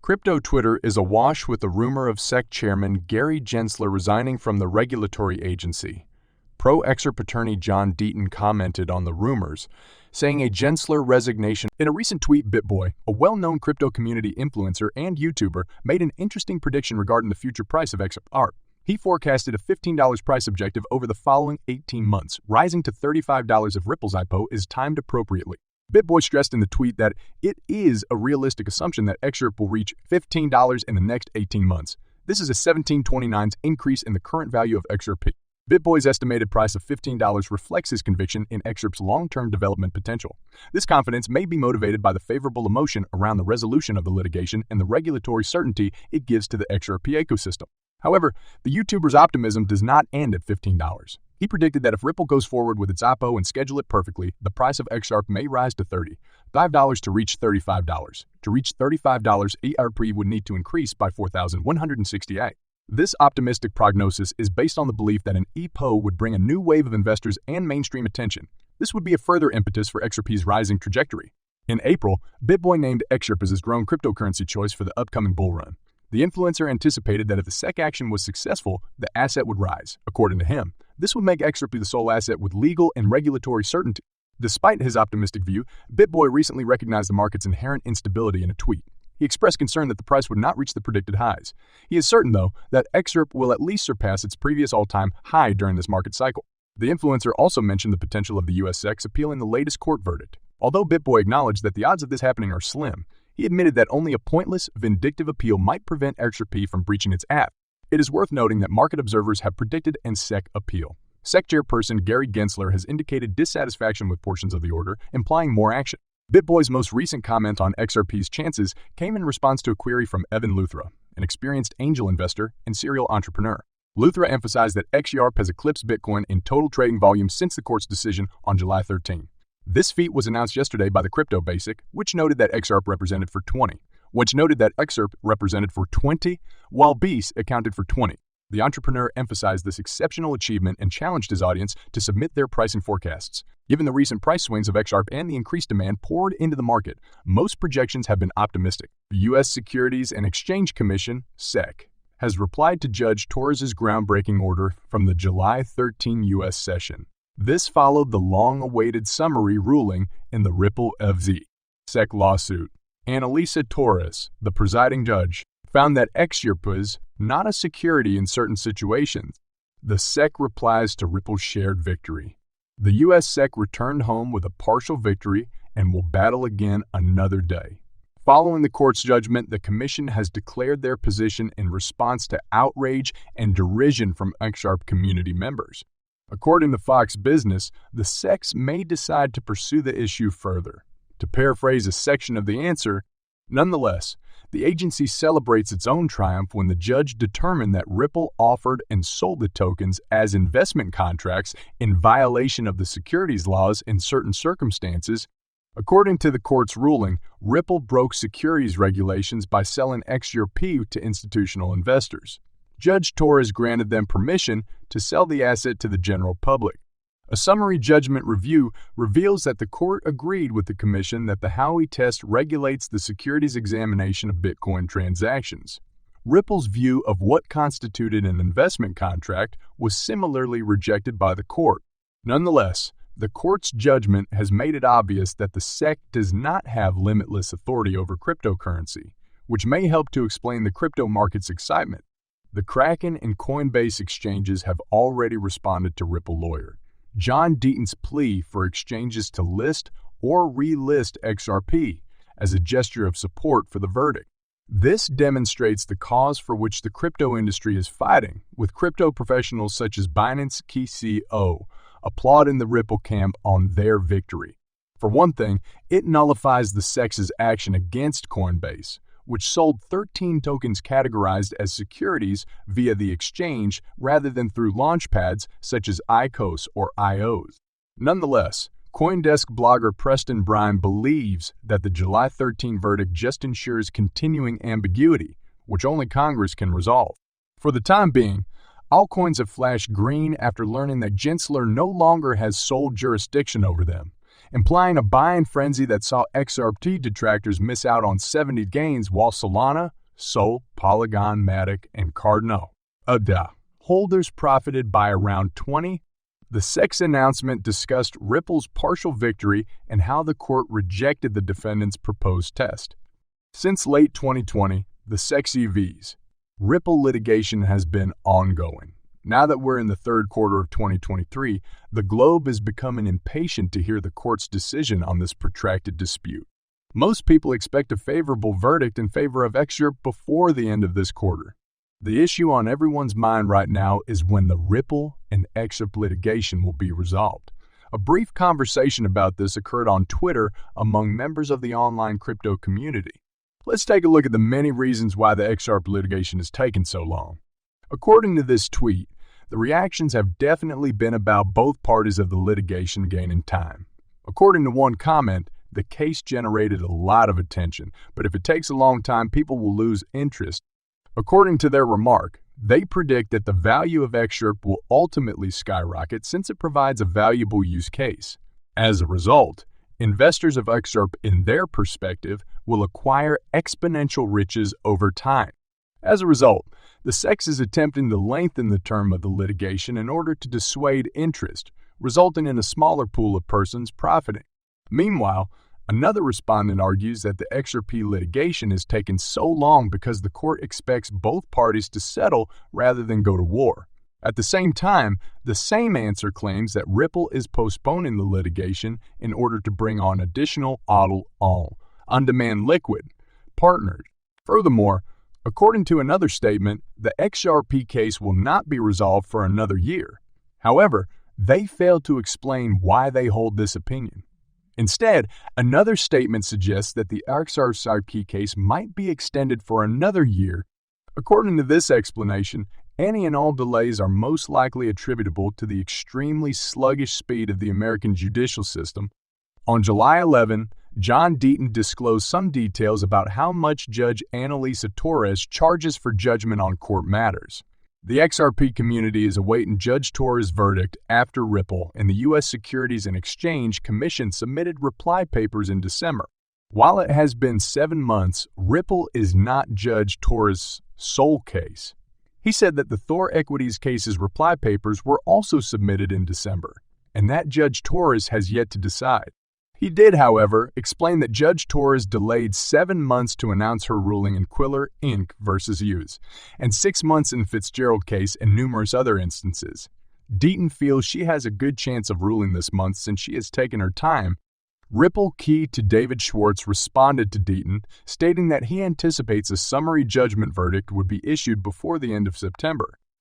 Crypto Twitter is awash with the rumor of SEC Chairman Gary Gensler resigning from the regulatory agency. Pro-XRP attorney John Deaton commented on the rumors, saying a Gensler resignation. In a recent tweet, Bitboy, a well-known crypto community influencer and YouTuber, made an interesting prediction regarding the future price of XRP. He forecasted a $15 price objective over the following 18 months, rising to $35 if Ripple's IPO is timed appropriately. Bitboy stressed in the tweet that it is a realistic assumption that XRP will reach $15 in the next 18 months. This is a 17.29 increase in the current value of XRP. Bitboy's estimated price of $15 reflects his conviction in XRP's long-term development potential. This confidence may be motivated by the favorable emotion around the resolution of the litigation and the regulatory certainty it gives to the XRP ecosystem. However, the YouTuber's optimism does not end at $15. He predicted that if Ripple goes forward with its IPO and schedule it perfectly, the price of XRP may rise to $35 to reach $35. To reach $35, XRP would need to increase by 4,168. This optimistic prognosis is based on the belief that an IPO would bring a new wave of investors and mainstream attention. This would be a further impetus for XRP's rising trajectory. In April, Bitboy named XRP as his growing cryptocurrency choice for the upcoming bull run. The influencer anticipated that if the SEC action was successful, the asset would rise. According to him, this would make XRP the sole asset with legal and regulatory certainty. Despite his optimistic view, Bitboy recently recognized the market's inherent instability in a tweet. He expressed concern that the price would not reach the predicted highs. He is certain, though, that XRP will at least surpass its previous all-time high during this market cycle. The influencer also mentioned the potential of the U.S. SEC appealing the latest court verdict. Although Bitboy acknowledged that the odds of this happening are slim, he admitted that only a pointless, vindictive appeal might prevent XRP from breaching its app. It is worth noting that market observers have predicted an SEC appeal. SEC chairperson Gary Gensler has indicated dissatisfaction with portions of the order, implying more action. Bitboy's most recent comment on XRP's chances came in response to a query from Evan Luthra, an experienced angel investor and serial entrepreneur. Luthra emphasized that XRP has eclipsed Bitcoin in total trading volume since the court's decision on July 13. This feat was announced yesterday by the Crypto Basic, which noted that XRP represented for 20, while Beast accounted for 20. The entrepreneur emphasized this exceptional achievement and challenged his audience to submit their pricing forecasts. Given the recent price swings of XRP and the increased demand poured into the market, most projections have been optimistic. The U.S. Securities and Exchange Commission, SEC, has replied to Judge Torres's groundbreaking order from the July 13 U.S. session. This followed the long-awaited summary ruling in the Ripple FZ SEC lawsuit. Annalisa Torres, the presiding judge, found that XRP is not a security in certain situations. The SEC replies to Ripple's shared victory. The U.S. SEC returned home with a partial victory and will battle again another day. Following the court's judgment, the commission has declared their position in response to outrage and derision from XRP community members. According to Fox Business, the SEC may decide to pursue the issue further. To paraphrase a section of the answer, nonetheless, the agency celebrates its own triumph when the judge determined that Ripple offered and sold the tokens as investment contracts in violation of the securities laws in certain circumstances. According to the court's ruling, Ripple broke securities regulations by selling XRP to institutional investors. Judge Torres granted them permission to sell the asset to the general public. A summary judgment review reveals that the court agreed with the commission that the Howey test regulates the securities examination of Bitcoin transactions. Ripple's view of what constituted an investment contract was similarly rejected by the court. Nonetheless, the court's judgment has made it obvious that the SEC does not have limitless authority over cryptocurrency, which may help to explain the crypto market's excitement. The Kraken and Coinbase exchanges have already responded to Ripple lawyer John Deaton's plea for exchanges to list or relist XRP as a gesture of support for the verdict. This demonstrates the cause for which the crypto industry is fighting, with crypto professionals such as Binance KCO applauding the Ripple camp on their victory. For one thing, it nullifies the SEC's action against Coinbase, which sold 13 tokens categorized as securities via the exchange rather than through launchpads such as ICOs or IOs. Nonetheless, CoinDesk blogger Preston Bryan believes that the July 13 verdict just ensures continuing ambiguity, which only Congress can resolve. For the time being, altcoins have flashed green after learning that Gensler no longer has sole jurisdiction over them. implying a buying frenzy that saw XRP detractors miss out on 70 gains while Solana, Sol, Polygon, Matic, and Cardano holders profited by around 20. The SEC announcement discussed Ripple's partial victory and how the court rejected the defendant's proposed test. Since late 2020, the SEC's EVs, Ripple litigation has been ongoing. Now that we're in the third quarter of 2023, the globe is becoming impatient to hear the court's decision on this protracted dispute. Most people expect a favorable verdict in favor of XRP before the end of this quarter. The issue on everyone's mind right now is when the Ripple and XRP litigation will be resolved. A brief conversation about this occurred on Twitter among members of the online crypto community. Let's take a look at the many reasons why the XRP litigation has taken so long. According to this tweet, the reactions have definitely been about both parties of the litigation gaining time. According to one comment, the case generated a lot of attention, but if it takes a long time, people will lose interest. According to their remark, they predict that the value of XRP will ultimately skyrocket since it provides a valuable use case. As a result, investors of XRP, in their perspective, will acquire exponential riches over time. As a result, the SEC is attempting to lengthen the term of the litigation in order to dissuade interest, resulting in a smaller pool of persons profiting. Meanwhile, another respondent argues that the XRP litigation is taking so long because the court expects both parties to settle rather than go to war. At the same time, the same answer claims that Ripple is postponing the litigation in order to bring on additional on-demand liquid partners. Furthermore, according to another statement, the XRP case will not be resolved for another year. However, they failed to explain why they hold this opinion. Instead, another statement suggests that the XRP case might be extended for another year. According to this explanation, any and all delays are most likely attributable to the extremely sluggish speed of the American judicial system. On July 11, John Deaton disclosed some details about how much Judge Annalisa Torres charges for judgment on court matters. The XRP community is awaiting Judge Torres' verdict after Ripple and the U.S. Securities and Exchange Commission submitted reply papers in December. While it has been 7 months, Ripple is not Judge Torres' sole case. He said that the Thor Equities case's reply papers were also submitted in December, and that Judge Torres has yet to decide. He did, however, explain that Judge Torres delayed 7 months to announce her ruling in Quiller, Inc. versus Hughes, and 6 months in Fitzgerald case and numerous other instances. Deaton feels she has a good chance of ruling this month since she has taken her time. Ripple key to David Schwartz responded to Deaton, stating that he anticipates a summary judgment verdict would be issued before the end of September.